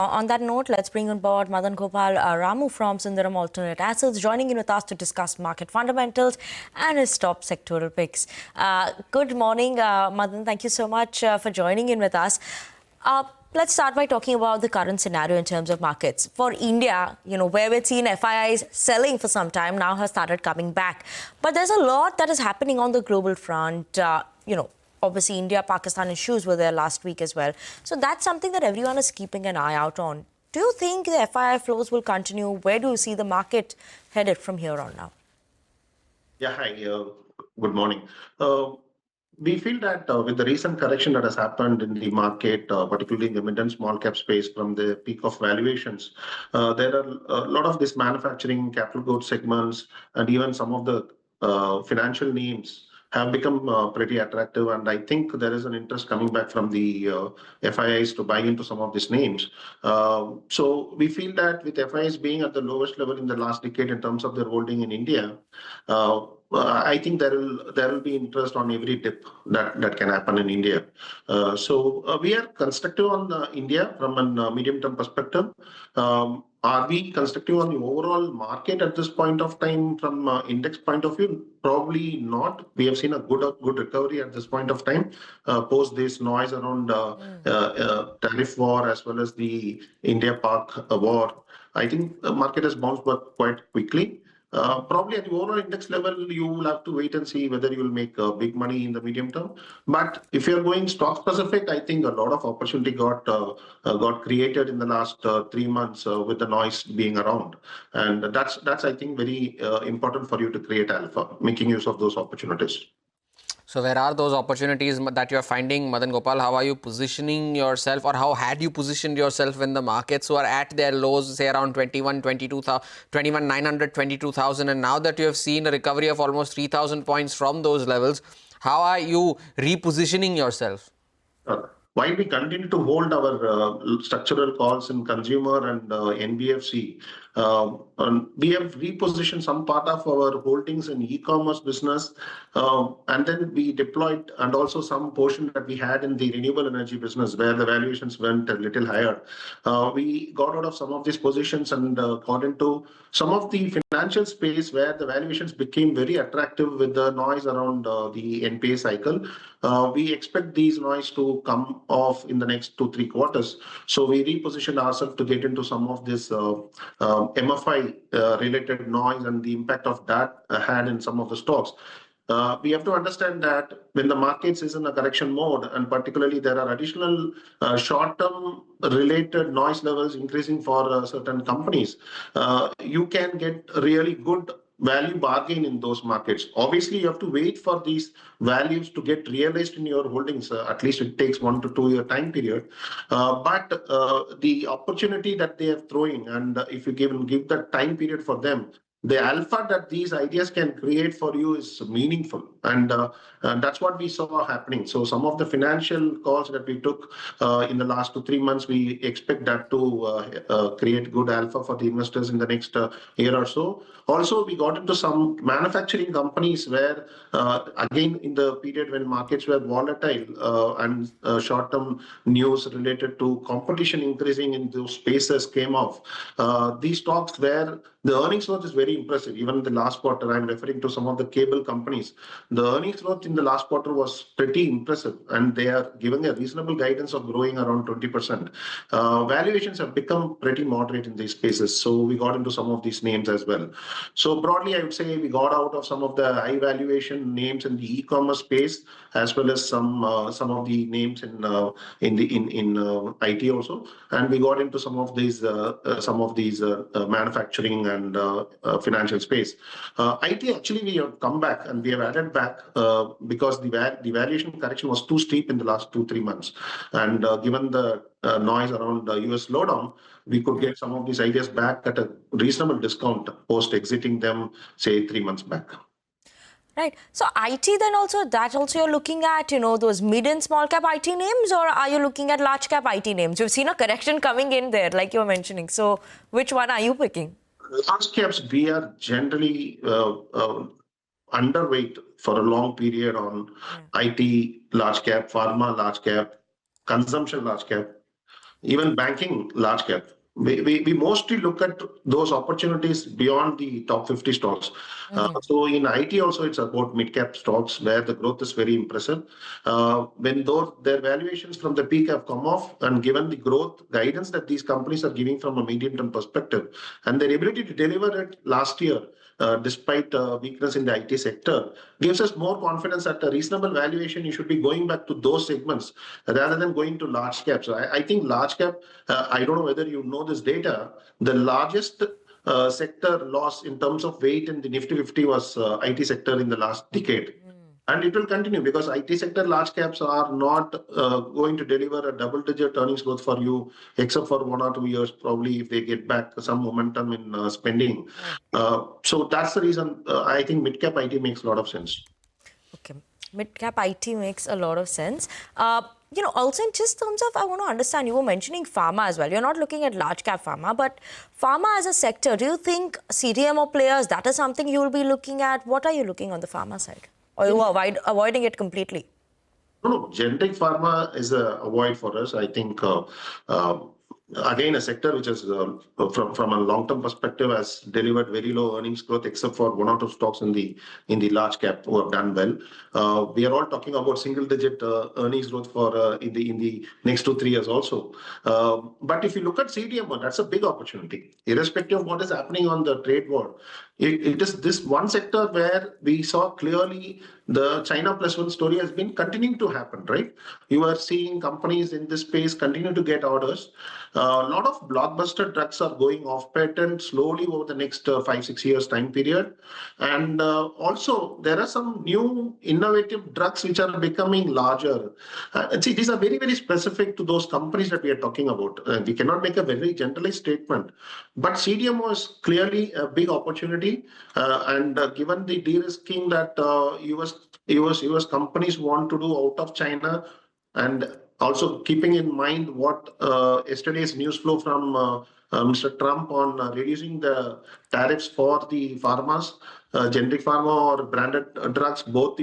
On that note, let's bring on board Madanagopal Ramu from Sundaram Alternate Assets, joining in with us to discuss market fundamentals and his top sectoral picks. Good morning, Madan. Thank you so much for joining in with us. Let's start by talking about the current scenario in terms of markets. For India, where we've seen FIIs selling for some time, now has started coming back. But there's a lot that is happening on the global front, Obviously, India-Pakistan issues were there last week as well. So that's something that everyone is keeping an eye out on. Do you think the FII flows will continue? Where do you see the market headed from here on now? Yeah, hi. Good morning. We feel that with the recent correction that has happened in the market, particularly in the mid and small cap space from the peak of valuations, there are a lot of these manufacturing, capital goods segments, and even some of the financial names have become pretty attractive, and I think there is an interest coming back from the FIIs to buy into some of these names. So we feel that with FIIs being at the lowest level in the last decade in terms of their holding in India, I think there will be interest on every dip that can happen in India. So we are constructive on India from a medium-term perspective. Are we constructive on the overall market at this point of time from index point of view? Probably not. We have seen a good recovery at this point of time post this noise around tariff war as well as the India-Pak war. I think the market has bounced back quite quickly. Probably at the overall index level, you will have to wait and see whether you will make big money in the medium term. But if you're going stock specific, I think a lot of opportunity got created in the last 3 months with the noise being around, and that's I think very important for you to create alpha, making use of those opportunities. So where are those opportunities that you're finding, Madanagopal? How are you positioning yourself, or how had you positioned yourself when the markets were at their lows, say around 21,900, 22,000, and now that you have seen a recovery of almost 3,000 points from those levels, how are you repositioning yourself? While we continue to hold our structural calls in consumer and NBFC, we have repositioned some part of our holdings in e-commerce business, and then we deployed, and also some portion that we had in the renewable energy business where the valuations went a little higher. We got out of some of these positions and got into some of the financial space where the valuations became very attractive with the noise around the NPA cycle. We expect these noise to come off in the next 2-3 quarters. So we repositioned ourselves to get into some of this MFI related noise and the impact of that had in some of the stocks. We have to understand that when the markets is in a correction mode, and particularly there are additional short-term related noise levels increasing for certain companies, you can get really good value bargain in those markets. Obviously, you have to wait for these values to get realized in your holdings. At least it takes 1 to 2 year time period. But the opportunity that they are throwing, and if you give that time period for them, the alpha that these ideas can create for you is meaningful, and that's what we saw happening. So some of the financial calls that we took in the last 2-3 months, we expect that to create good alpha for the investors in the next year or so. Also, we got into some manufacturing companies where, again, in the period when markets were volatile and short-term news related to competition increasing in those spaces came off. These stocks where the earnings growth is very impressive. Even in the last quarter, I'm referring to some of the cable companies. The earnings growth in the last quarter was pretty impressive, and they are giving a reasonable guidance of growing around 20%. Valuations have become pretty moderate in these spaces, so we got into some of these names as well. So broadly, I would say we got out of some of the high valuation names in the e-commerce space, as well as some of the names in IT also, and we got into some of these manufacturing and financial space. IT, actually, we have come back and we have added back because the valuation correction was too steep in the last 2-3 months, and given the noise around the US slowdown, we could get some of these ideas back at a reasonable discount post exiting them, say 3 months back. Right. So IT then also, you're looking at, those mid and small cap IT names, or are you looking at large cap IT names? You've seen a correction coming in there, like you were mentioning. So which one are you picking? Large caps, we are generally underweight for a long period on IT large cap, pharma large cap, consumption large cap. even banking, large cap. We mostly look at those opportunities beyond the top 50 stocks. So in IT also, it's about mid-cap stocks where the growth is very impressive. When their valuations from the peak have come off, and given the growth guidance that these companies are giving from a medium-term perspective, and their ability to deliver it last year, despite weakness in the IT sector, gives us more confidence that a reasonable valuation, you should be going back to those segments rather than going to large caps. So I think large cap, I don't know whether you know this data, the largest sector loss in terms of weight in the Nifty 50 was IT sector in the last decade. And it will continue because IT sector large caps are not going to deliver a double-digit earnings growth for you, except for 1 or 2 years, probably if they get back some momentum in spending. So that's the reason I think mid-cap IT makes a lot of sense. Okay, mid-cap IT makes a lot of sense. Also in just terms of, I want to understand, you were mentioning pharma as well. You're not looking at large-cap pharma, but pharma as a sector, do you think CDMO players, that is something you will be looking at? What are you looking on the pharma side? Or you are avoiding it completely? No, generic pharma is a avoid for us. I think, again, a sector which is, from a long-term perspective, has delivered very low earnings growth, except for 1 or 2 stocks in the large cap who have done well. We are all talking about single-digit earnings growth for in the next 2-3 years also. But if you look at CDMO, that's a big opportunity, irrespective of what is happening on the trade war. It is this one sector where we saw clearly the China plus one story has been continuing to happen, right? You are seeing companies in this space continue to get orders. A lot of blockbuster drugs are going off patent slowly over the next 5-6 years time period. And also there are some new innovative drugs which are becoming larger. See, these are very, very specific to those companies that we are talking about. We cannot make a very generalized statement, but CDMO is clearly a big opportunity. And given the de-risking that US companies want to do out of China, and also keeping in mind what yesterday's news flow from Mr. Trump on reducing the tariffs for the pharmas, generic pharma or branded drugs, both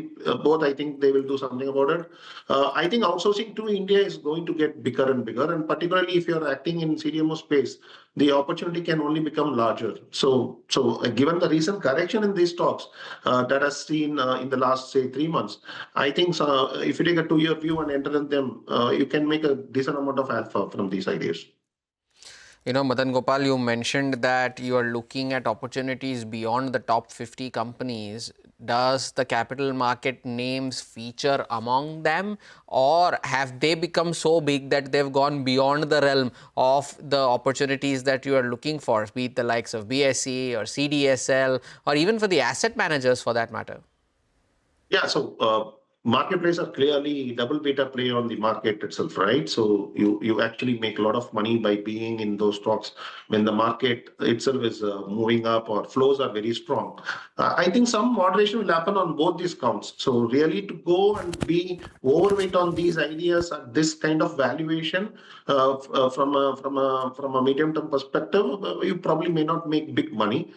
I think they will do something about it. I think outsourcing to India is going to get bigger and bigger, and particularly if you're acting in CDMO space, the opportunity can only become larger. So given the recent correction in these stocks that has seen in the last, say, 3 months, I think if you take a 2-year view and enter in them, you can make a decent amount of alpha from these ideas. Madanagopal, you mentioned that you are looking at opportunities beyond the top 50 companies. Does the capital market names feature among them, or have they become so big that they've gone beyond the realm of the opportunities that you are looking for, be it the likes of BSE or CDSL, or even for the asset managers for that matter? Yeah, so marketplace are clearly double beta play on the market itself, right? So you actually make a lot of money by being in those stocks when the market itself is moving up or flows are very strong. I think some moderation will happen on both these counts. So really to go and be overweight on these ideas at this kind of valuation from a medium-term perspective, you probably may not make big money.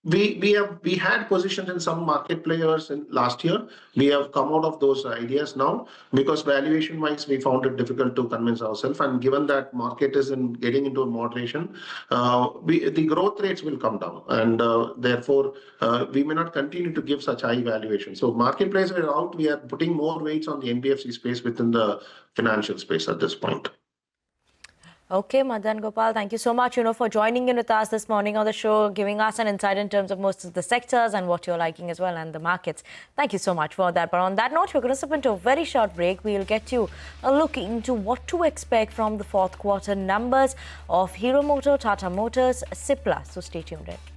We had positions in some market players in last year. We have come out of those ideas now because valuation wise we found it difficult to convince ourselves, and given that market is getting into a moderation, the growth rates will come down, and therefore we may not continue to give such high valuation. So marketplace are out. We are putting more weights on the NBFC space within the financial space at this point. Okay, Madanagopal, thank you so much, for joining in with us this morning on the show, giving us an insight in terms of most of the sectors and what you're liking as well, and the markets. Thank you so much for that. But on that note, we're going to step into a very short break. We'll get you a look into what to expect from the fourth quarter numbers of Hero Motor, Tata Motors, Cipla. So stay tuned in.